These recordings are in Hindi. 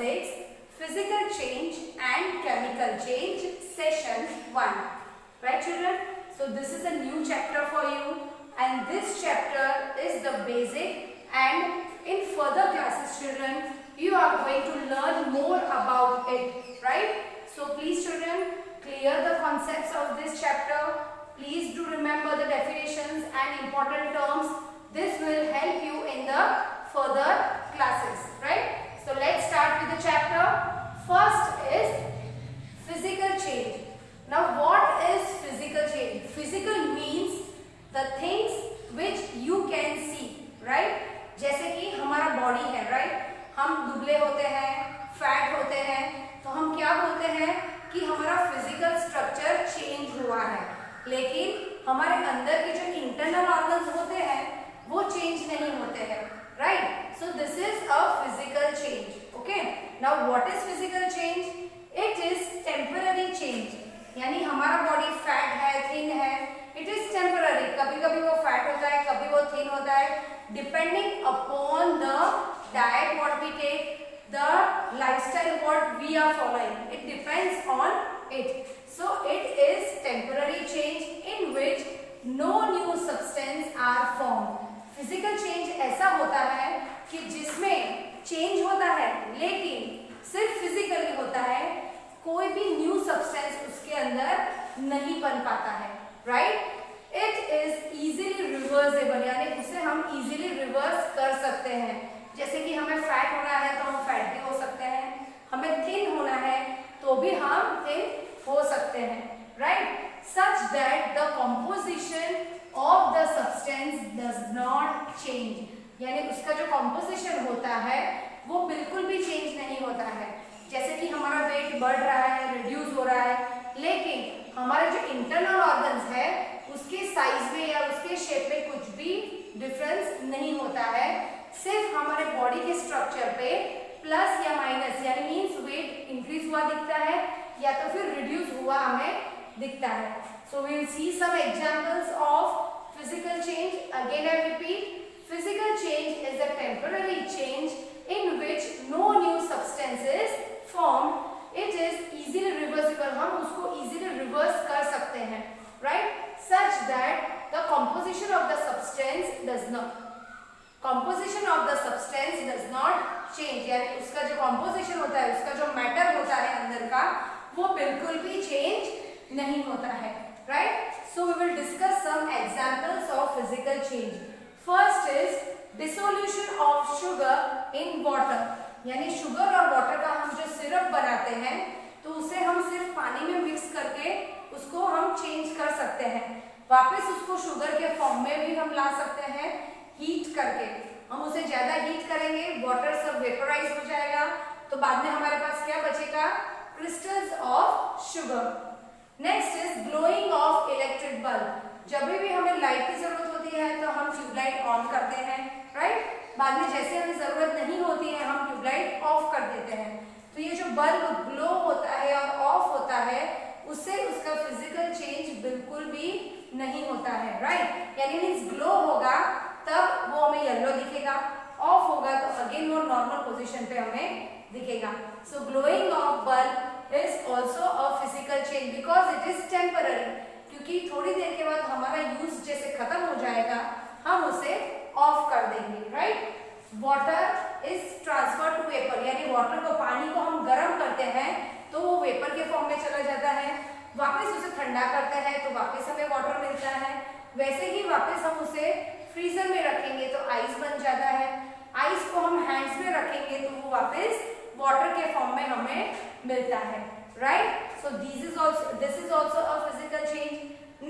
6 Physical Change and Chemical Change Session 1. Right children? So this is a new chapter for you and this chapter is the basic, and in further classes children you are going to learn more about it. Right? So please children, clear the concepts of this chapter. Please do remember the definitions and important terms. This will help you in the further classes. Right? So let's start with the chapter. First is physical change. Now what is physical change? Physical means the things which you can see. Right? जैसे कि हमारा बॉडी है. राइट? हम दुबले होते हैं, फैट होते हैं, तो हम क्या बोलते हैं कि हमारा फिजिकल स्ट्रक्चर चेंज हुआ है, लेकिन हमारे अंदर के जो इंटरनल ऑर्गन्स होते हैं वो चेंज नहीं होते हैं. Right? So this is a physical change. Okay, now what is physical change? It is temporary change. यानी हमारा बॉडी फैट है, थिन है, इट इज टेम्पररी. कभी कभी वो फैट होता है, कभी वो थिन होता है, depending upon the diet what we take, the lifestyle what we are following. It depends on it. So it is temporary change in which no new substance are formed. Physical change ऐसा होता है कि जिसमें change होता है लेकिन सिर्फ physically होता है, कोई भी new substance उसके अंदर नहीं बन पाता है. Right? It is easily reversible. यानी उसे हम easily reverse कर सकते हैं. जैसे कि हमें फैट होना है तो हम फैट भी हो सकते हैं, हमें थिन होना है तो भी हम थिन हो सकते हैं. Right? Such that the composition of the substance does not change. यानी उसका जो कॉम्पोजिशन होता है वो बिल्कुल भी चेंज नहीं होता है. जैसे कि हमारा वेट बढ़ रहा है, रिड्यूस हो रहा है, लेकिन हमारे जो इंटरनल ऑर्गन्स है उसके साइज में या उसके शेप में कुछ भी डिफरेंस नहीं होता है. सिर्फ हमारे बॉडी के स्ट्रक्चर पे प्लस या माइनस, यानी मींस वेट इंक्रीज हुआ दिखता है या तो फिर रिड्यूस हुआ हमें दिखता है. So we will see some examples of physical change. Again I repeat, physical change is a temporary change in which no new substance is formed. It is easily reversible. हम उसको इजीली रिवर्स कर सकते हैं. Right? Such that the composition of the substance does not composition of the substance does not change. यानी उसका जो composition होता है, उसका जो matter होता है अंदर का, वो बिल्कुल भी change नहीं होता है. Right? So we will discuss some examples of physical change. First is dissolution of sugar in water. यानी sugar और water का हम जो syrup बनाते हैं तो उसे हम सिर्फ पानी में mix करके उसको हम change कर सकते हैं. वापस उसको sugar के form में भी हम ला सकते हैं हीट करके. हम उसे ज्यादा हीट करेंगे, वाटर सब वेपराइज हो जाएगा, तो बाद में हमारे पास क्या बचेगा? Crystals of sugar. Next is glowing of electric bulb. जब भी हमें लाइट की जरूरत होती है तो हम ट्यूबलाइट ऑन करते हैं. राइट? बाद में जैसे हमें जरूरत नहीं होती है हम ट्यूबलाइट ऑफ कर देते हैं. तो ये जो बल्ब ग्लो होता है और ऑफ होता है उससे उसका फिजिकल चेंज बिल्कुल भी नहीं होता है. राइट? यानी मींस ग्लो होगा तब वो हमें येलो दिखेगा, ऑफ होगा तो अगेन वो नॉर्मल पोजीशन पे हमें दिखेगा. So glowing of bulb is also a physical change because it is temporary. क्योंकि थोड़ी देर के बाद हमारा यूज जैसे खत्म हो जाएगा हम उसे ऑफ कर देंगे. Right? Water is transfer to vapour. यानी वाटर को, पानी को हम गर्म करते हैं तो वो वेपर के फॉर्म में चला जाता है. वापस उसे ठंडा करते हैं तो वापस हमें वाटर मिलता है. वैसे ही वापस हम उसे फ्रीजर में रखेंगे तो आइस बन जाता है. आइस को हम हैंड्स में रखेंगे तो वो वापस वाटर के फॉर्म में हमें मिलता है. Right? So this is also a physical change.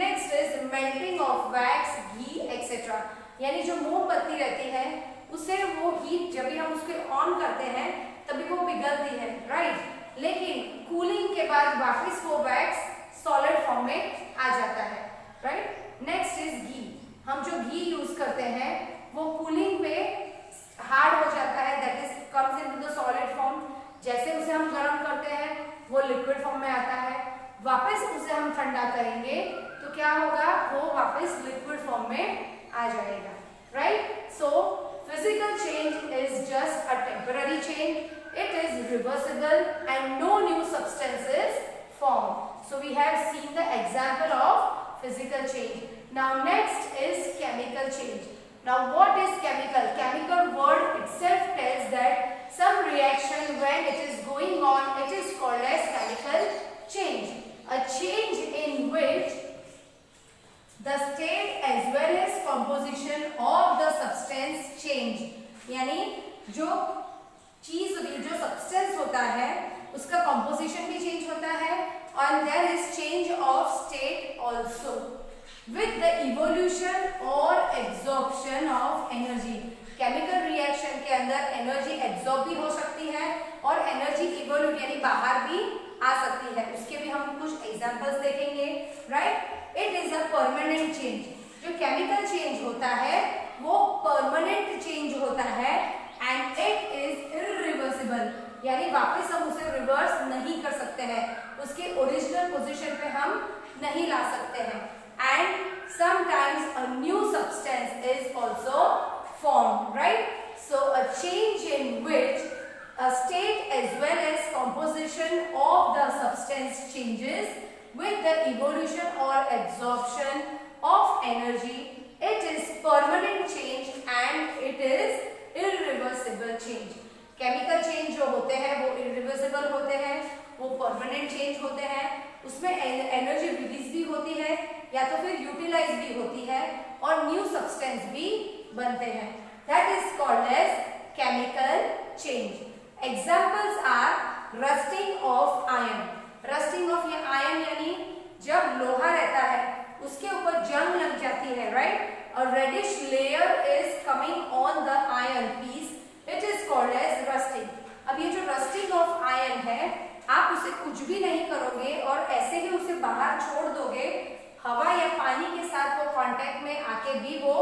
Next is melting of wax, ghee etcetera. यानी जो मोमबत्ती रहती है उसे वो हीट जब भी हम उसके ऑन करते हैं तभी वो पिघलती है. राइट? लेकिन कूलिंग के बाद वापस वो वैक्स सॉलिड फॉर्म में आ जाता है. राइट? नेक्स्ट इज घी. हम जो घी यूज करते हैं वो कूलिंग पे हार्ड हो जाता है, that is comes into the solid form. जैसे उसे हम गर्म करते हैं वो लिक्विड फॉर्म में आता है. वापस उसे हम ठंडा करेंगे तो क्या होगा? वो वापस लिक्विड फॉर्म में आ जाएगा. Right? So physical change is just a temporary change. It is reversible and no new substance is formed. So we have seen the example of physical change. Now next is chemical change. Now what is chemical? Chemical word itself tells that some reaction when it is going on, it is called as chemical change. A change in which the state as well as composition of the substance change. यानी जो चीज होती है, जो सब्सटेंस होता है, उसका कंपोजिशन भी चेंज होता है और there is change of state also with the evolution और absorption of energy. Chemical reaction के अंदर एनर्जी एब्जॉर्ब भी हो सकती है और एनर्जी इवोल्यूट यानी बाहर भी आ सकती है. उसके भी हम कुछ एग्जांपल्स देखेंगे. Right, it is a permanent change. जो केमिकल चेंज होता है वो परमानेंट चेंज होता है एंड इट इज इरिवर्सिबल यानी वापस हम उसे रिवर्स नहीं कर सकते हैं, उसके ओरिजिनल पोजीशन पे हम नहीं ला सकते हैं. And sometimes a new substance is also formed, right? So a change in which a state as well as composition of the substance changes with the evolution or absorption of energy. It is permanent change and it is irreversible change. Chemical change जो होते हैं वो irreversible होते हैं, वो permanent change होते हैं, उसमें एनर्जी रिलीज भी होती है या तो फिर यूटिलाइज भी होती है और न्यू सब्सटेंस भी बनते हैं. That is called as chemical change. Examples are rusting of iron. Rusting of ये iron यानी जब लोहा रहता है उसके ऊपर जंग लग जाती है, right? A reddish layer is coming on the iron piece. It is called as rusting. अब ये जो rusting of iron है, आप उसे कुछ भी नहीं करोगे और ऐसे ही उसे बाहर छोड़ दोगे, हवा या पानी के साथ वो कांटेक्ट में आके भी वो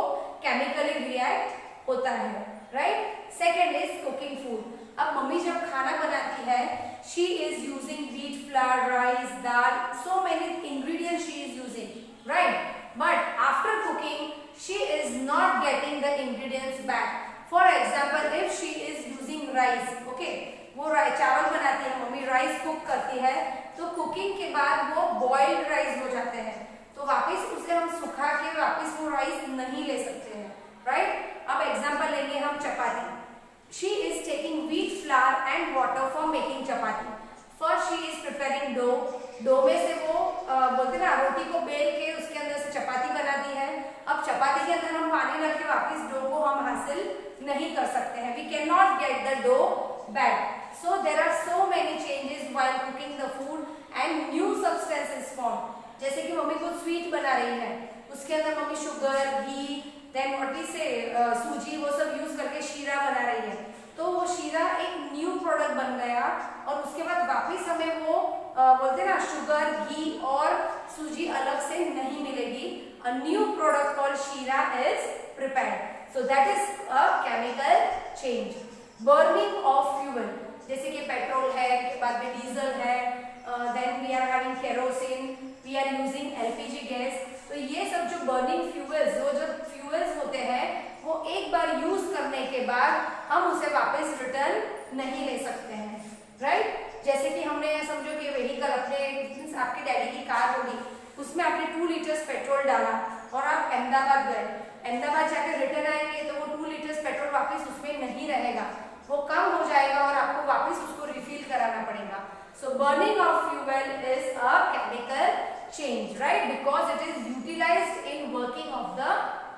केमिकली रिएक्ट होता है. Right, second is cooking food. अब मम्मी जब खाना बनाती है, she is using wheat flour, rice, dal, so many ingredients she is using, right? But after cooking she is not getting the ingredients back. For example if she is using rice, okay, वो चावल बनाती है मम्मी, राइस कुक करती है, तो कुकिंग के बाद वो बॉइल्ड राइस हो जाते हैं, तो वापस उसे हम सुखा के वापस वो राइस नहीं ले सकते हैं. राइट, अब एग्जांपल लेंगे हम चपाती. She is taking wheat flour and water for making chapati. First she is preparing dough. Dough में से वो बोलते ना रोटी को बेल के उसके अंदर से चपाती बनाती है. अब चपाती के अंदर हम पानी डाल के वापस डो को हम हासिल नहीं कर सकते हैं. We can not get the dough back. So there are so many changes while cooking the food and new substance is formed. जैसे कि मम्मी को स्वीट बना रही है, उसके अंदर mummy sugar, ghee, then what we say suji, वो सब यूज करके शीरा बना रही है, तो वो शीरा एक न्यू प्रोडक्ट बन गया और उसके बाद वापस हमें वो बोलते ना शुगर, घी और सूजी अलग से नहीं मिलेगी. A new product called शीरा is prepared. So that is a chemical change. Burning of fuel, जैसे कि पेट्रोल है, के बाद में डीजल है, then we are having kerosene, we are using LPG gas. तो ये सब जो बर्निंग फ्यूल्स, वो जो फ्यूल्स होते हैं वो एक बार यूज करने के बाद हम उसे वापस रिटर्न नहीं ले सकते हैं. राइट, जैसे कि हमने समझो कि व्हीकल अपने आपके डैडी की कार होगी, उसमें आपने 2 लीटर्स पेट्रोल डाला और आप अहमदाबाद गए, अहमदाबाद जाकर रिटर्न आएंगे तो वो 2 लीटर्स पेट्रोल वापस उसमें नहीं रहेगा, वो कम हो जाएगा और आपको वापस उसको रिफिल कराना पड़ेगा. So burning of fuel is a chemical change, right? Because it is utilized in working of the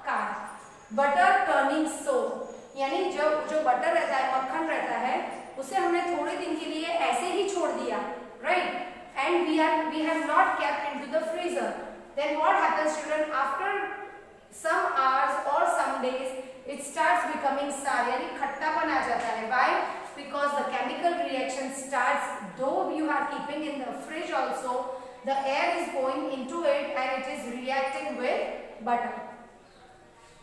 car. Butter turning soap, यानी जो बटर रहता है, मक्खन रहता है, उसे हमने थोड़े दिन के लिए ऐसे ही छोड़ दिया, right? And we have not kept into the freezer. Then what happens, children? After some hours or some days, it starts becoming sour, यानी खट्टापन आ जाता है. Why? Because the chemical reaction starts. Though you are keeping in the fridge also, the air is going into it and it is reacting with butter.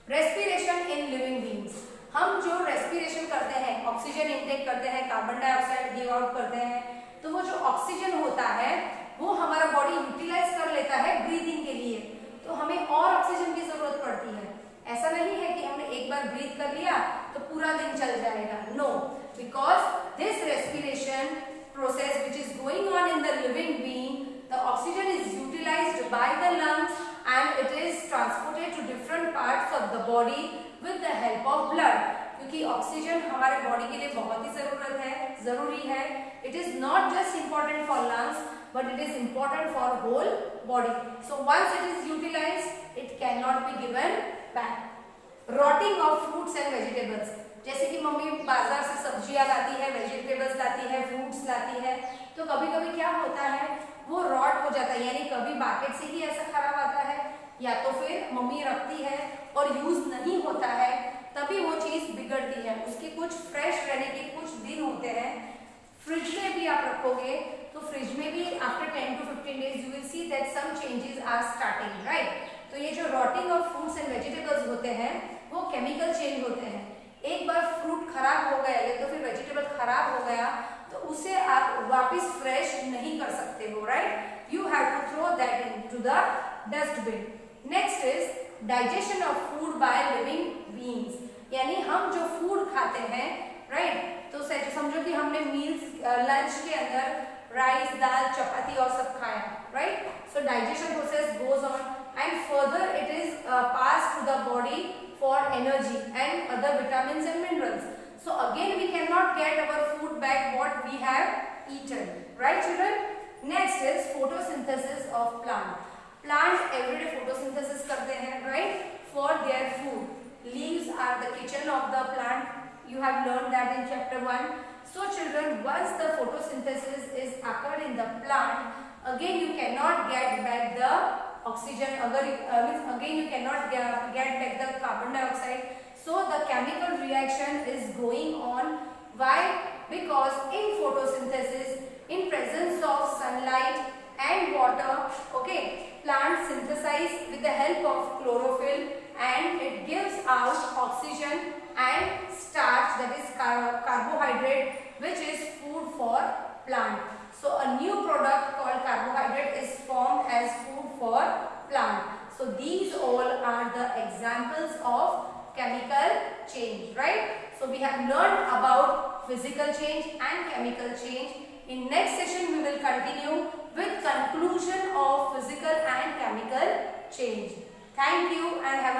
Respiration in living beings. हम जो respiration करते हैं, ऑक्सीजन इनटेक करते हैं, कार्बन डाइऑक्साइड गिव आउट करते हैं, तो वो जो ऑक्सीजन होता है वो हमारा बॉडी यूटिलाइज कर लेता है ब्रीदिंग के लिए, तो हमें और ऑक्सीजन की जरूरत पड़ती है. ऐसा नहीं है कि हमने एक बार ब्रीथ कर लिया तो पूरा दिन चल जाएगा. No, because this respiration oxygenation process which is going on in the living being. The oxygen is utilized by the lungs and it is transported to different parts of the body with the help of blood. क्योंकि ऑक्सीजन हमारे बॉडी के लिए बहुत ही जरूरी है. It is not just important for lungs but it is important for whole body. So once it is utilized, it cannot be given back. Rotting of fruits and vegetables. जैसे कि मम्मी बाजार से सब्जियां लाती है, वेजिटेबल्स लाती है, फ्रूट्स लाती है, तो कभी कभी क्या होता है वो रॉट हो जाता है, यानी कभी मार्केट से ही ऐसा खराब आता है या तो फिर मम्मी रखती है और यूज नहीं होता है तभी वो चीज बिगड़ती है. उसके कुछ फ्रेश रहने के कुछ दिन होते हैं. फ्रिज में भी आप रखोगे तो फ्रिज में भी after 10 to 15 days you will see that some changes are starting, right. तो ये जो rotting of fruits and vegetables होते हैं वो केमिकल चेंज होते हैं. एक बार फ्रूट खराब हो गया या तो फिर वेजिटेबल खराब हो गया तो उसे आप वापस फ्रेश नहीं कर सकते हो, right. You have to throw that into the dustbin. Next is digestion of food by living beings. यानी हम जो फूड खाते हैं, राइट, तो समझो कि हमने मील्स लंच के अंदर राइस, दाल, चपाती और सब खाया, right. So digestion process goes on and further it is pass to the body for energy and other vitamins and minerals. So again we cannot get our food back what we have eaten, right children. Next is photosynthesis of plant. Plant everyday photosynthesis करते हैं, right, for their food. Leaves are the kitchen of the plant. You have learned that in chapter 1. So children, once the photosynthesis is occurred in the plant, again you cannot get back the oxygen, again you cannot get back the carbon dioxide. So the chemical reaction is going on. Why? Because in photosynthesis, in presence of sunlight and water, okay, plants synthesize with the help of chlorophyll and it gives out oxygen and starch, that is carbohydrate, which is food for plant. So a new product called carbohydrate is formed as food for plant. So these all are the examples of chemical change, right? So we have learned about physical change and chemical change. In next session we will continue with conclusion of physical and chemical change. Thank you and have a